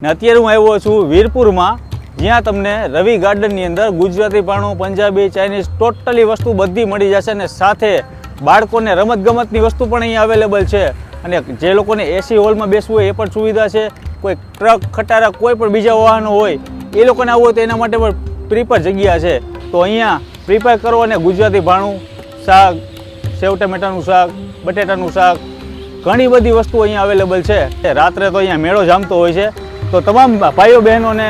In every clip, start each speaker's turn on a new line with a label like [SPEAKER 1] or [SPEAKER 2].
[SPEAKER 1] ને અત્યારે હું આવ્યો છું વીરપુરમાં, જ્યાં તમને રવિ ગાર્ડનની અંદર ગુજરાતી પાણું, પંજાબી, ચાઇનીઝ ટોટલી વસ્તુ બધી મળી જશે અને સાથે બાળકોને રમતગમતની વસ્તુ પણ અહીંયા અવેલેબલ છે. અને જે લોકોને એસી હોલમાં બેસવું હોય એ પણ સુવિધા છે. કોઈ ટ્રક, ખટારા, કોઈ પણ બીજા વાહનો હોય એ લોકોને આવવું હોય તો એના માટે પણ પ્રિપેર જગ્યા છે. તો અહીંયા પ્રિપેર કરો અને ગુજરાતી ભાણું, શાક, સેવ ટમેટાનું શાક, બટેટાનું શાક, ઘણી બધી વસ્તુ અહીંયા અવેલેબલ છે. રાત્રે તો અહીંયા મેળો જામતો હોય છે. તો તમામ ભાઈઓ બહેનોને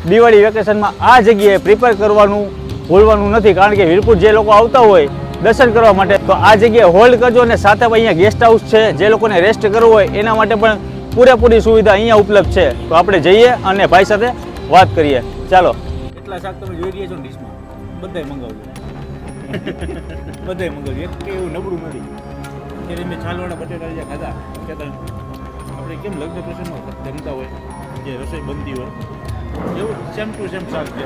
[SPEAKER 1] દિવાળી વેકેશનમાં આ જગ્યાએ પ્રિપેર કરવાનું ભૂલવાનું નથી. કારણ કે વીરપુર જે લોકો આવતા હોય દર્શન કરવા માટે તો આ જગ્યાએ હોલ્ડ કરજો. અને સાથે અહીંયા ગેસ્ટ હાઉસ છે, જે લોકોને રેસ્ટ કરવું હોય એના માટે પણ પૂરેપૂરી સુવિધા અહીંયા ઉપલબ્ધ છે. તો આપણે જઈએ અને ભાઈ સાથે વાત કરીએ. ચાલો. કેટલા શાક તમે જોઈ રહ્યા છો ડીશમાં, બધાય મંગાવજો. બધાય મંગાવજો, એક એવું નબળું નથી. અત્યારે મેં છાલવાળા બટેટા જે ખાધા કહેતા આપણે કેમ લગ્ન પ્રસંગમાં જમતા હોય, જે રસોઈ બનતી હોય એવું સેમ ટુ સેમ શાક છે.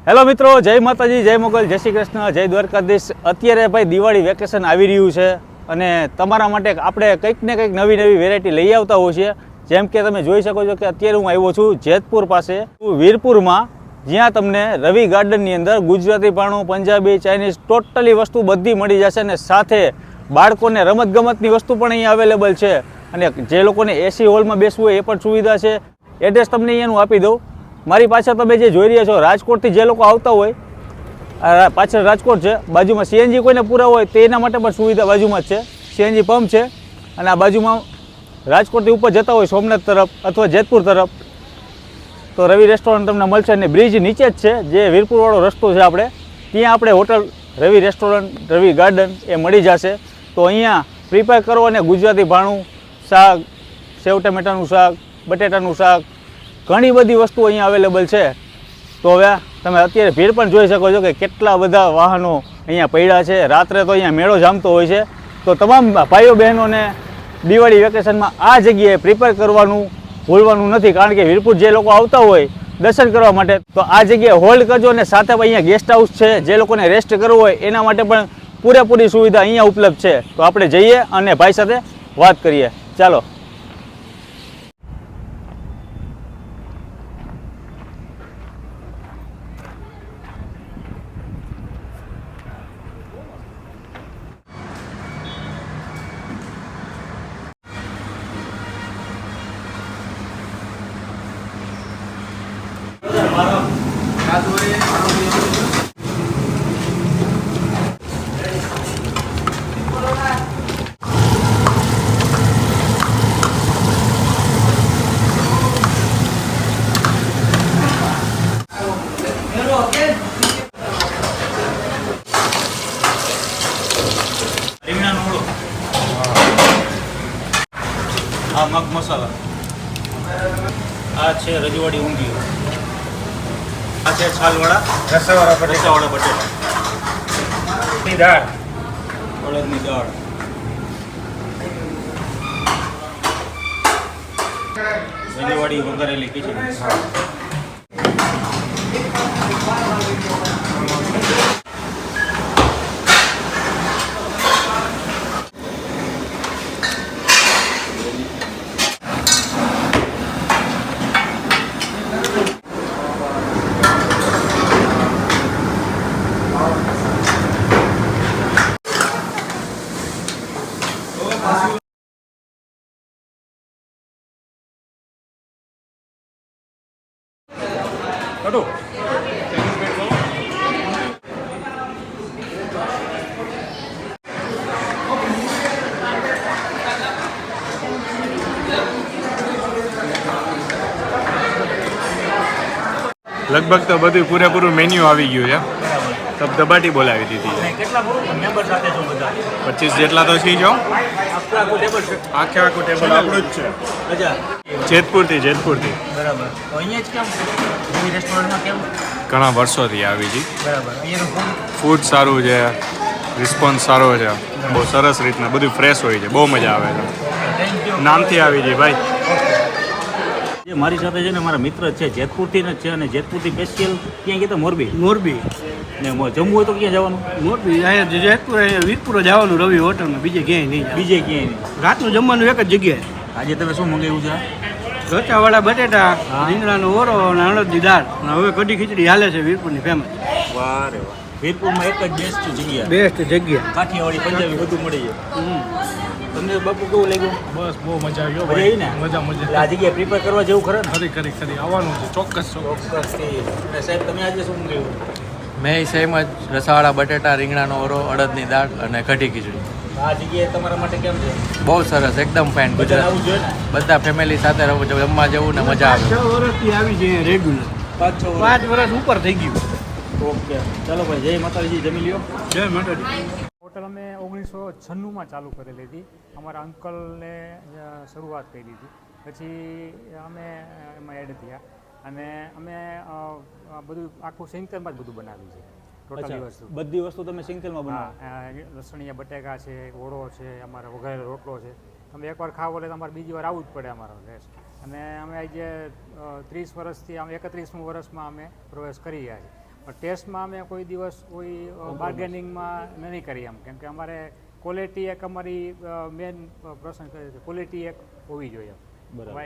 [SPEAKER 1] હેલો મિત્રો, જય માતાજી, જય મોગલ, જય શ્રી કૃષ્ણ, જય દ્વારકાધીશ. અત્યારે ભાઈ દિવાળી વેકેશન આવી રહ્યું છે અને તમારા માટે આપણે કંઈક ને કંઈક નવી નવી વેરાયટી લઈ આવતા હોય છે. જેમ કે તમે જોઈ શકો છો કે અત્યારે હું આવ્યો છું જેતપુર પાસે વીરપુરમાં, જ્યાં તમને રવિ ગાર્ડનની અંદર ગુજરાતી પાણું, પંજાબી, ચાઇનીઝ ટોટલી વસ્તુ બધી મળી જશે. અને સાથે બાળકોને રમતગમતની વસ્તુ પણ અહીંયા અવેલેબલ છે. અને જે લોકોને એસી હોલમાં બેસવું હોય એ પણ સુવિધા છે. એડ્રેસ તમને અહીંયાનું આપી દઉં. મારી પાછળ તમે જે જોઈ રહ્યા છો, રાજકોટથી જે લોકો આવતા હોય, પાછળ રાજકોટ છે, બાજુમાં સીએનજી કોઈને પૂરા હોય તો એના માટે પણ સુવિધા બાજુમાં જ છે. સીએનજી પંપ છે. અને આ બાજુમાં રાજકોટથી ઉપર જતા હોય સોમનાથ તરફ અથવા જેતપુર તરફ તો રવિ રેસ્ટોરન્ટ તમને મળશે. અને બ્રિજ નીચે જ છે, જે વીરપુરવાળો રસ્તો છે આપણે ત્યાં આપણે હોટલ રવિ રેસ્ટોરન્ટ, રવિ ગાર્ડન એ મળી જશે. તો અહીંયા પ્રિપેર કરો અને ગુજરાતી ભાણું, શાક, સેવ ટમેટાનું શાક, બટેટાનું શાક, ઘણી બધી વસ્તુ અહીંયા અવેલેબલ છે. તો હવે તમે અત્યારે ભીડ પણ જોઈ શકો છો કે કેટલા બધા વાહનો અહીંયા પડ્યા છે. રાત્રે તો અહીંયા મેળો જામતો હોય છે. તો તમામ ભાઈઓ બહેનોને દિવાળી વેકેશનમાં આ જગ્યાએ પ્રિપેર કરવાનું ભૂલવાનું નથી. કારણ કે વીરપુર જે લોકો આવતા હોય દર્શન કરવા માટે તો આ જગ્યાએ હોલ્ડ કરજો. અને સાથે અહીંયા ગેસ્ટ હાઉસ છે, જે લોકોને રેસ્ટ કરવું હોય એના માટે પણ પૂરેપૂરી સુવિધા અહીંયા ઉપલબ્ધ છે. તો આપણે જઈએ અને ભાઈ સાથે વાત કરીએ. ચાલો. આ મગ મસાલા, આ છે રજવાડી ઊંધિયું, આ છે છાલવાળા રસાવાળા બટેટા, દાળ, અડદની દાળ, રજવાડી વઘારેલી ખીચડી, કટો
[SPEAKER 2] લગભગ તો બધું પૂરેપૂરું મેન્યુ આવી ગયું છે. ધબધબાટી બોલાવી દીધી છે.
[SPEAKER 1] કેટલા મેમ્બર સાથે છો બધા?
[SPEAKER 2] 25 જેટલા તો છીએ જો.
[SPEAKER 1] આખું ટેબલ છે?
[SPEAKER 2] આખે આખું ટેબલ આપણું જ છે.
[SPEAKER 1] અચ્છા,
[SPEAKER 2] જેતપુરથી.
[SPEAKER 1] બરાબર. તો અહીંયા જ કેમ જેવી રેસ્ટોરન્ટમાં કેમ?
[SPEAKER 2] ઘણા વર્ષોથી આવી છે.
[SPEAKER 1] બરાબર. અહીંયાનું
[SPEAKER 2] ફૂડ સારું છે, રિસ્પોન્સ સારો છે, બહુ સરસ રીતના બધું ફ્રેશ હોય છે, બહુ મજા આવે છે.
[SPEAKER 1] Thank you.
[SPEAKER 2] નામથી આવી છે ભાઈ.
[SPEAKER 1] જે મારી સાથે છે ને મારા મિત્ર જ છે, જેતપુરથી જ છે, અને જેતપુરથી સ્પેશિયલ ક્યાં કીધું? મોરબી. ને જમવું હોય તો ક્યાં જવાનું?
[SPEAKER 3] મોરબી અહીંયા જેતપુર અહીંયા વીરપુર જવાનું રવિ હોટલમાં, બીજે ક્યાંય નહીં.
[SPEAKER 1] બીજે ક્યાંય નહીં.
[SPEAKER 3] રાતનું જમવાનું એક જ જગ્યાએ.
[SPEAKER 1] આજે તમે શું મંગાવ્યું છે?
[SPEAKER 3] ગચાવાળા બટેટા,
[SPEAKER 1] હા.
[SPEAKER 3] રીંગણાનો ઓરો અને અડદની દાળ. અને હવે કઢી ખીચડી હાલે છે વીરપુરની ફેમસ.
[SPEAKER 1] વાહ રે વાહ. વીરપુરમાં એક જ બેસ્ટ જગ્યા,
[SPEAKER 3] બેસ્ટ જગ્યા.
[SPEAKER 1] કાઠિયાવાડી, પંજાબી બધું મળી જાય. તમને બાપુ કેવું લાગ્યું?
[SPEAKER 4] બસ બહુ મજા આવી
[SPEAKER 1] મજા આવી ને?
[SPEAKER 4] મજા
[SPEAKER 1] એટલે આ જગ્યાએ પ્રિપેર કરવા જેવું ખરે ને?
[SPEAKER 4] ખરી આવવાનું છે ચોક્કસ.
[SPEAKER 1] ચોક્કસથી. અને સાહેબ તમે આજે શું મંગાવ્યું?
[SPEAKER 5] મેં સેમ જ રસાવાળા બટેટા, રીંગણાનો ઓરો, અડદની દાળ અને કઢી ખીચડી.
[SPEAKER 1] આ જગ્યાએ તમારા માટે કેમ છે?
[SPEAKER 5] બહુ સરસ, એકદમ ફાઇન.
[SPEAKER 1] બધા
[SPEAKER 5] ગુજરાત
[SPEAKER 1] આવું જોઈએ ને?
[SPEAKER 5] બધા ફેમિલી સાથે જમવા જવું ને મજા આવે.
[SPEAKER 3] 6 વર્ષથી આવી છે રેગ્યુલર.
[SPEAKER 1] 5
[SPEAKER 3] વર્ષ ઉપર થઈ ગયું.
[SPEAKER 1] ઓકે, ચાલો ભાઈ, જય માતાજી, જમી લ્યો.
[SPEAKER 3] જય માતાજી.
[SPEAKER 4] હોટલ અમે 1996માં ચાલુ કરેલી હતી. અમારા અંકલને શરૂઆત કરી હતી, પછી અમે એમાં એડ થયા અને અમે બધું આખું સિંગતેલમાં જ બધું બનાવ્યું છે. ટોટલી વસ્તુ
[SPEAKER 1] બધી વસ્તુ તમે સિંગતેલમાં બનાવો?
[SPEAKER 4] હા, લસણીયા બટેકા છે, ઓળો છે, અમારે વઘારેલો રોટલો છે. તમે એકવાર ખાવો એટલે તમારે બીજી વાર આવવું જ પડે અમારો ટેસ્ટ. અને અમે આજે 30 વર્ષથી આમ 31મું વર્ષમાં અમે પ્રવેશ કરી રહ્યા છીએ. પણ ટેસ્ટમાં અમે કોઈ દિવસ કોઈ બાર્ગેનિંગમાં નહીં કરી એમ, કેમ કે અમારે ક્વોલિટી એક અમારી મેન પ્રસંગ છે, ક્વોલિટી એક હોવી જોઈએ.
[SPEAKER 1] બરાબર.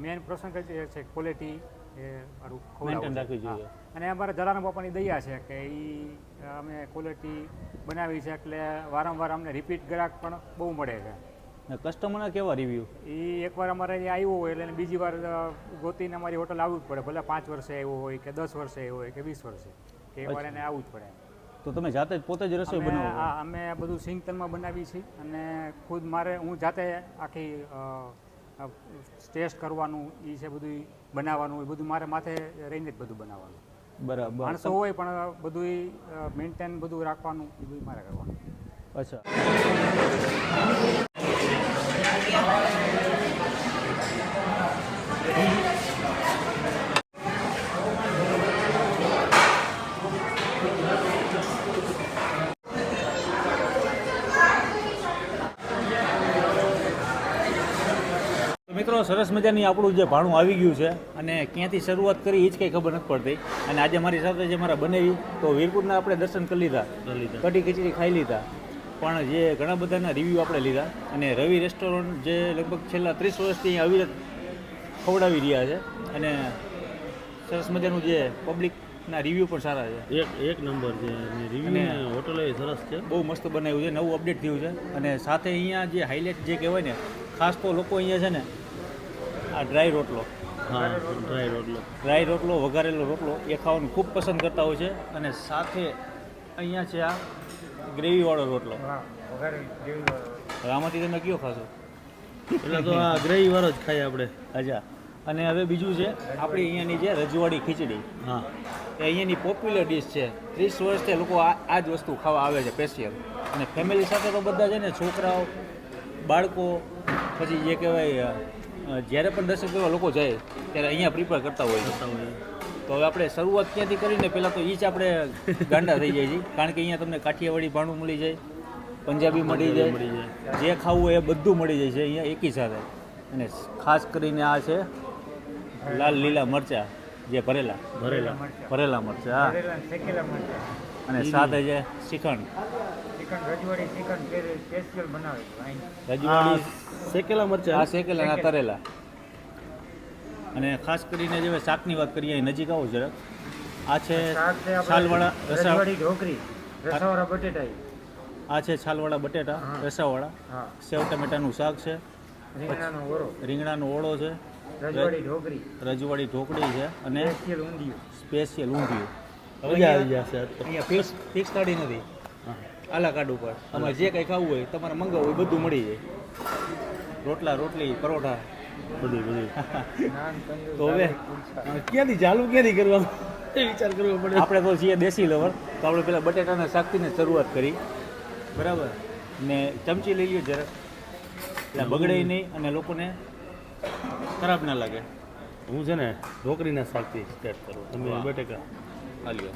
[SPEAKER 4] મેન પ્રસંગ જ છે ક્વોલિટી એ મારું
[SPEAKER 1] મેન્ટેન રાખવી જોઈએ.
[SPEAKER 4] અને અમારા જલારામ બાપાની દયા છે કે એ અમે ક્વોલિટી બનાવી છે, એટલે વારંવાર અમને રિપીટ ગ્રાહક પણ બહુ મળે છે.
[SPEAKER 1] કસ્ટમરના કેવા રિવ્યૂ?
[SPEAKER 4] એ એકવાર અમારે અહીંયા આવ્યો હોય એટલે એને બીજી વાર ગોતીને અમારી હોટલ આવવું જ પડે, ભલે 5 વર્ષે આવ્યો હોય કે 10 વર્ષે આવ્યો હોય કે 20 વર્ષે, કે એકવાર એને આવવું જ પડે.
[SPEAKER 1] તો તમે જાતે જ પોતે જ રસોઈ બનાવો?
[SPEAKER 4] હા, અમે બધું સિંગતેલમાં બનાવી છીએ અને ખુદ હું જાતે આખી ટેસ્ટ કરવાનું એ છે, બધું બનાવવાનું એ બધું મારે માથે રહીને જ બધું બનાવવાનું.
[SPEAKER 1] બરાબર.
[SPEAKER 4] માણસો હોય પણ બધું મેન્ટેન બધું રાખવાનું એ બધું મારે કરવાનું.
[SPEAKER 1] અચ્છા. મિત્રો, સરસ મજાની આપણું જે ભાણું આવી ગયું છે અને ક્યાંથી શરૂઆત કરી એ જ કંઈ ખબર નથી પડતી. અને આજે મારી સાથે જે મારા બનેવી તો વીરપુરના આપણે દર્શન કરી લીધા, કઢી ખીચડી ખાઈ લીધા, પણ જે ઘણા બધાના રિવ્યૂ આપણે લીધા. અને રવિ રેસ્ટોરન્ટ જે લગભગ છેલ્લા 30 વર્ષથી અહીં અવિરત ખવડાવી રહ્યા છે અને સરસ મજાનું જે પબ્લિકના રિવ્યૂ પણ સારા છે.
[SPEAKER 6] એક નંબર છે. રિવ્યુ હોટલ એ સરસ છે,
[SPEAKER 1] બહુ મસ્ત બનાવ્યું છે, નવું અપડેટ થયું છે. અને સાથે અહીંયા જે હાઇલાઇટ જે કહેવાય ને, ખાસ તો લોકો અહીંયા છે ને આ ડ્રાય રોટલો,
[SPEAKER 6] હા,
[SPEAKER 1] ડ્રાય રોટલો, વઘારેલો રોટલો એ ખાવાનું ખૂબ પસંદ કરતા હોય છે. અને સાથે અહીંયા છે આ ગ્રેવીવાળો રોટલો. આમાંથી તમે કયો ખાશો?
[SPEAKER 6] એટલે તો આ ગ્રેવી વાળો જ ખાઈએ આપણે.
[SPEAKER 1] અચ્છા. અને હવે બીજું છે આપણી અહીંયાની જે રજવાડી ખીચડી.
[SPEAKER 6] હા,
[SPEAKER 1] એ અહીંયાની પોપ્યુલર ડિશ છે. 30 વર્ષથી લોકો આ જ વસ્તુ ખાવા આવે છે સ્પેશિયલ. અને ફેમિલી સાથે તો બધા છે ને, છોકરાઓ, બાળકો, પછી જે કહેવાય જ્યારે પણ દર્શન કરવા લોકો જાય ત્યારે અહીંયા પ્રિપેર કરતા હોય છે. તો હવે આપણે શરૂઆત ક્યાંથી કરીને પહેલાં તો એ જ આપણે ગાંડા થઈ જાય છે, કારણ કે અહીંયા તમને કાઠિયાવાડી ભાણું મળી જાય, પંજાબી મળી જાય, જે ખાવું હોય એ બધું મળી જાય છે અહીંયા એકી સાથે. અને ખાસ કરીને આ છે લાલ લીલા મરચાં, જે ભરેલા મરચાં, અને સાથે છે શ્રીખંડ. રજવાડી
[SPEAKER 6] શેકેલા મરચાં,
[SPEAKER 1] આ શેકેલા ના તરેલા. અને ખાસ કરીને જે શાકની વાત કરીએ અહીં નજીક આવો જરાક. આ છે છાલવાળા રસાવાળા
[SPEAKER 4] બટેટા.
[SPEAKER 1] આ છે છાલવાળા બટેટા રસાવાળા. સેવ ટમેટાનું શાક છે, રીંગણાનો ઓળો છે, રજવાડી ઢોકળી છે, અને સ્પેશિયલ ઊંધિયું.
[SPEAKER 6] મજા આવી જશે.
[SPEAKER 1] અહીંયા ફિક્સ થાળી નથી, આલા કાર્ડ ઉપર તમારે જે કંઈ ખાવું હોય તમારે મંગાવવું હોય બધું મળી જાય. રોટલા, રોટલી, પરોઠા
[SPEAKER 6] બધું.
[SPEAKER 1] તો હવે ક્યાંથી ચાલુ કરવાનું?
[SPEAKER 6] વિચાર કરવો પડે.
[SPEAKER 1] આપણે તો છીએ દેશી લવર, તો આપણે પેલા બટેટાના શાકથી શરૂઆત કરી, બરાબર. ને ચમચી લઈ લ્યો જરાક, એટલે બગડે નહીં અને લોકોને ખરાબ ના લાગે.
[SPEAKER 6] હું છે ને ઢોકળીના શાકથી સ્ટાર્ટ કરું. તમે
[SPEAKER 1] વાહ.
[SPEAKER 6] બટેકા
[SPEAKER 1] હાલ્યો.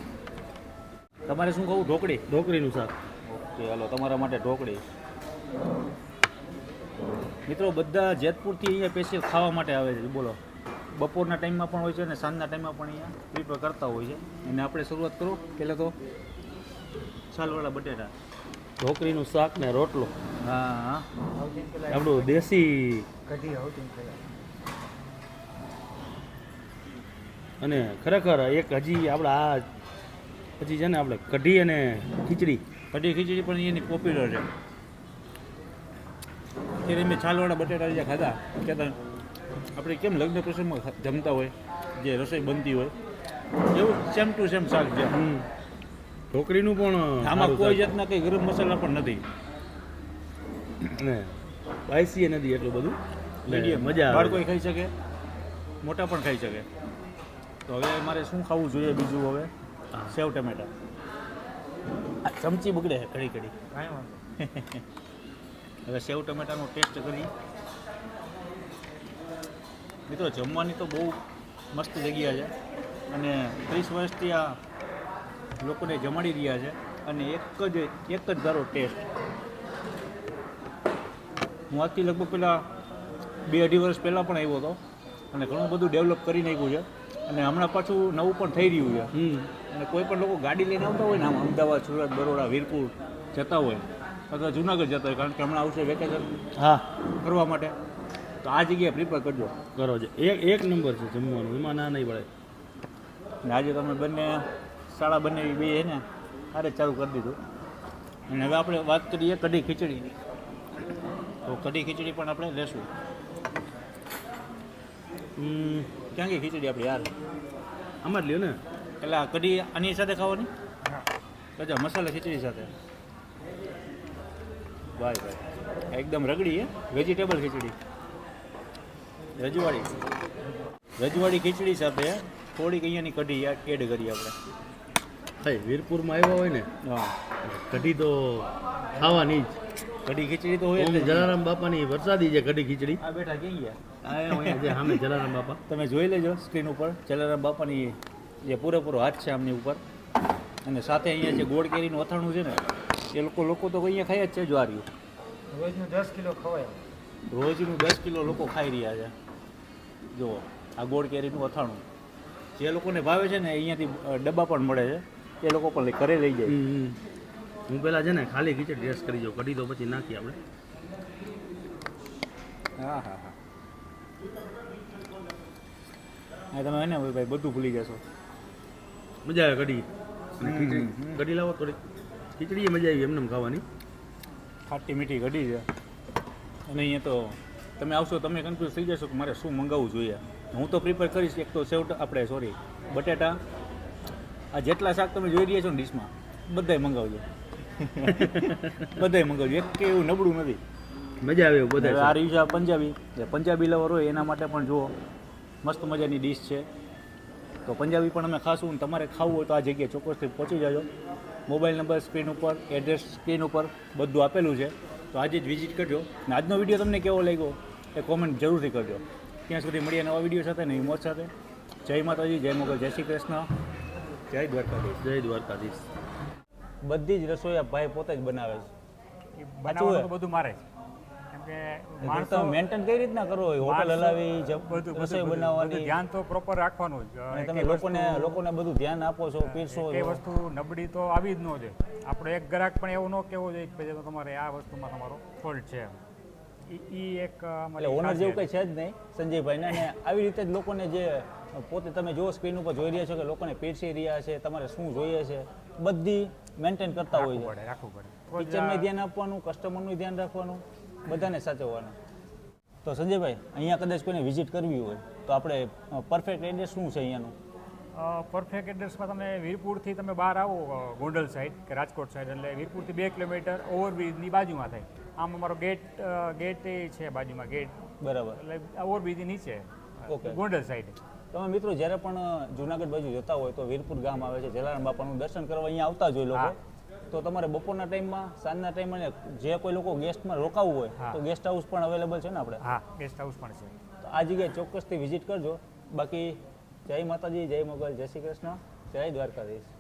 [SPEAKER 1] તમારે શું કહું? ઢોકળી?
[SPEAKER 6] ઢોકળીનું શાક.
[SPEAKER 1] ઓકે, હાલો તમારા માટે ઢોકળી. મિત્રો બધા જેતપુરથી અહીંયા સ્પેશિયલ ખાવા માટે આવે છે. બોલો, બપોરના ટાઈમમાં પણ હોય છે અને સાંજના ટાઈમમાં પણ અહીંયા પ્રિપેર કરતા હોય છે. અને આપણે શરૂઆત કરો પહેલાં તો છાલવાળા બટેટા.
[SPEAKER 6] ઢોકળીનું શાક ને રોટલો.
[SPEAKER 1] હા હા,
[SPEAKER 6] આપણું દેશી. અને ખરેખર એક હજી આપણે આ પછી છે ને આપણે કઢી અને ખીચડી.
[SPEAKER 1] કઢી ખીચડી પણ એની પોપ્યુલર છે. ત્યારે મેં છાલવાળા બટેટા જે ખાધા કહેતા આપણે કેમ લગ્ન પ્રસંગમાં જમતા હોય, જે રસોઈ બનતી હોય એવું સેમ ટુ સેમ શાક છે.
[SPEAKER 6] ઢોકળીનું પણ
[SPEAKER 1] આમાં
[SPEAKER 6] સારું
[SPEAKER 1] કોઈ
[SPEAKER 6] શાક.
[SPEAKER 1] જાતના કંઈ ગરમ મસાલા પણ નથી.
[SPEAKER 6] અને સ્પાઇસી નથી એટલું બધું.
[SPEAKER 1] મીડિયમ,
[SPEAKER 6] મજા આવે.
[SPEAKER 1] બાળકો ખાઈ શકે, મોટા પણ ખાઈ શકે. તો હવે મારે શું ખાવું જોઈએ બીજું? હવે સેવ ટમેટા. આ ચમચી બગડે છે ઘડી ઘડી. હવે સેવ ટમેટાનો ટેસ્ટ કરી. મિત્રો જમવાની તો બહુ મસ્ત જગ્યા છે અને 30 વર્ષથી આ લોકોને જમાડી રહ્યા છે અને એક જ ધારો ટેસ્ટ. હું આજથી લગભગ પહેલાં 2-2.5 વર્ષ પહેલાં પણ આવ્યો હતો અને ઘણું બધું ડેવલપ કરી નાખ્યું છે અને હમણાં પાછું નવું પણ થઈ રહ્યું છે. અને કોઈ પણ લોકો ગાડી લઈને આવતા હોય ને આમ અમદાવાદ, સુરત, બરોડા, વીરપુર જતા હોય અથવા જુનાગઢ જતા હોય, કારણ કે હમણાં આવશે વેકેશન
[SPEAKER 6] હા,
[SPEAKER 1] કરવા માટે, તો આ જગ્યાએ પ્રિપેર કરજો.
[SPEAKER 6] કરો છે. એક નંબર છે જમવાનું, એમાં ના નહીં પડે.
[SPEAKER 1] અને આજે તમે બંને શાળા બંને બે છે ને સારે ચાલુ કરી દીધું. અને હવે આપણે વાત કરીએ કઢી ખીચડીની. તો કઢી ખીચડી પણ આપણે લેશું. ક્યાં ગઈ ખીચડી આપણી યાર?
[SPEAKER 6] આમાં જ લ્યો ને.
[SPEAKER 1] એટલે આ કઢી આની સાથે ખાવાની? અચ્છા, મસાલા ખીચડી સાથે. ભાઈ ભાઈ, એકદમ રગડી હે, વેજીટેબલ ખીચડી. રજવાડી ખીચડી સાથે થોડીક અહીંયાની કઢી એડ કરી આપણે.
[SPEAKER 6] ભાઈ વીરપુરમાં આવ્યા હોય ને
[SPEAKER 1] હા,
[SPEAKER 6] કઢી તો ખાવાની જ.
[SPEAKER 1] કઢી ખીચડી તો હોય
[SPEAKER 6] ઓમ
[SPEAKER 1] એટલે જ.
[SPEAKER 6] જલારામ બાપાની વરસાદી છે કઢી ખીચડી.
[SPEAKER 1] આ બેઠા ક્યાં ગયા?
[SPEAKER 6] આ અહીંયા જે સામે જલારામ બાપા.
[SPEAKER 1] તમે જોઈ લેજો સ્ક્રીન ઉપર જલારામ બાપાની જે પૂરેપૂરો હાથ છે આમની ઉપર. અને સાથે અહીંયા જે ગોળ કેરીનું અથાણું છે ને એ લોકો તો અહીંયા ખાઈ જ છે. જો આ રહ્યું
[SPEAKER 4] રોજનું 10 કિલો ખવાય.
[SPEAKER 1] રોજનું 10 કિલો લોકો ખાઈ રહ્યા છે. જુઓ આ ગોળ કેરીનું અથાણું જે લોકોને ભાવે છે ને અહીંયાથી ડબ્બા પણ મળે છે, એ લોકો પણ ઘરે લઈ જાય.
[SPEAKER 6] હું પેલા છે ને ખાલી ખીચડી ટેસ્ટ કરી જાઉં, કઢી તો પછી નાખી આપણે.
[SPEAKER 1] હા હા હા, હા તમે એને ભાઈ બધું ભૂલી જશો.
[SPEAKER 6] મજા આવે કઢી અને ખીચડી. કઢી લાવો થોડી, ખીચડી મજા આવી એમને ખાવાની.
[SPEAKER 1] ખાટી મીઠી કઢી છે. અને અહીંયા તો તમે આવશો તમે કન્ફ્યુઝ થઈ જશો કે મારે શું મંગાવવું જોઈએ. હું તો પ્રિપેર કરીશ. એક તો બટેટા, આ જેટલા શાક તમે જોઈ રહ્યા છો ને ડીશમાં બધાય મંગાવજો. બધાય મંગાવજો, એક કે એવું નબળું નથી.
[SPEAKER 6] મજા આવે એવું
[SPEAKER 1] હવે
[SPEAKER 6] બધા.
[SPEAKER 1] આ રહ્યું છે આ પંજાબી. જે પંજાબી લવર હોય એના માટે પણ જુઓ મસ્ત મજાની ડીશ છે. તો પંજાબી પણ અમે ખાશું ને તમારે ખાવું હોય તો આ જગ્યાએ ચોક્કસથી પહોંચી જાજો. મોબાઈલ નંબર સ્ક્રીન ઉપર, એડ્રેસ સ્ક્રીન ઉપર બધું આપેલું છે. તો આજે જ વિઝિટ કરજો. અને આજનો વિડીયો તમને કેવો લાગ્યો એ કોમેન્ટ જરૂરથી કરજો. ત્યાં સુધી મળીએ નવા વિડીયો સાથે, નવી મોજ સાથે. જય માતાજી, જય મોગલ, જય શ્રી કૃષ્ણ, જય દ્વારકાધીશ.
[SPEAKER 6] જય દ્વારકાધીશ.
[SPEAKER 1] બધી જ રસોઈ આ ભાઈ પોતે જ બનાવે છે.
[SPEAKER 4] એ બનાવવાનું તો બધું મારે છે. કેમ કે માણસો
[SPEAKER 1] તમે મેન્ટેન કઈ રીતના કરો? હોટલ હલાવી, રસોઈ
[SPEAKER 4] બધું
[SPEAKER 1] બનાવવાની,
[SPEAKER 4] ધ્યાન તો પ્રોપર રાખવાનું જ.
[SPEAKER 1] અને તમે
[SPEAKER 4] એકેય
[SPEAKER 1] લોકોને બધું ધ્યાન આપો છો, પીરસો
[SPEAKER 4] એકેય
[SPEAKER 1] છો.
[SPEAKER 4] વસ્તુ નબળી તો આવી જ ન જોઈએ. આપણો એક ગ્રાહક પણ એવું ન કહેવો જોઈએ કે ભાઈ તો તમારે આ વસ્તુમાં તમારો ફોલ્ટ છે. ઈ એક
[SPEAKER 1] એટલે ઓનર જેવું કંઈ છે જ નહીં સંજયભાઈ ને. અને આવી રીતે જ લોકોને જે પોતે તમે જો સ્ક્રીન ઉપર જોઈ રહ્યા છો કે લોકોને પીરસી રહ્યા છે, તમારે શું જોઈએ છે, બધી મેન્ટેન કરતા હોય છે.
[SPEAKER 4] રાખવું પડે.
[SPEAKER 1] પિક્ચરનું ધ્યાન આપવાનું, કસ્ટમરનું ધ્યાન રાખવાનું, બધાને સાચવવાનું. તો સંજયભાઈ અહીંયા કદાચ કોઈને વિઝિટ કરવી હોય તો આપણે પરફેક્ટ એડ્રેસ શું છે અહીંયાનું?
[SPEAKER 4] પરફેક્ટ એડ્રેસમાં તમે વીરપુરથી તમે બહાર આવો ગોંડલ સાઈડ કે રાજકોટ સાઈડ, એટલે વીરપુરથી 2 કિલોમીટર ઓવરબ્રિજની બાજુમાં થાય. આમ અમારો ગેટ છે બાજુમાં ગેટ,
[SPEAKER 1] બરાબર.
[SPEAKER 4] એટલે ઓવરબ્રિજની નીચે
[SPEAKER 1] ઓકે.
[SPEAKER 4] ગોંડલ સાઈડ.
[SPEAKER 1] તમે મિત્રો જ્યારે પણ જુનાગઢ બાજુ જતા હોય તો વીરપુર ગામ આવે છે, જલારામ બાપાનું દર્શન કરવા અહીંયા આવતા જ હોય લોકો. તો તમારે બપોરના ટાઈમમાં, સાંજના ટાઈમમાં જે કોઈ લોકો ગેસ્ટમાં રોકાવું હોય તો ગેસ્ટ હાઉસ પણ અવેલેબલ છે ને આપણે?
[SPEAKER 4] હા, ગેસ્ટ હાઉસ પણ છે.
[SPEAKER 1] તો આ જગ્યાએ ચોક્કસથી વિઝિટ કરજો. બાકી જય માતાજી, જય મોગલ, જય શ્રી કૃષ્ણ, જય દ્વારકાધીશ.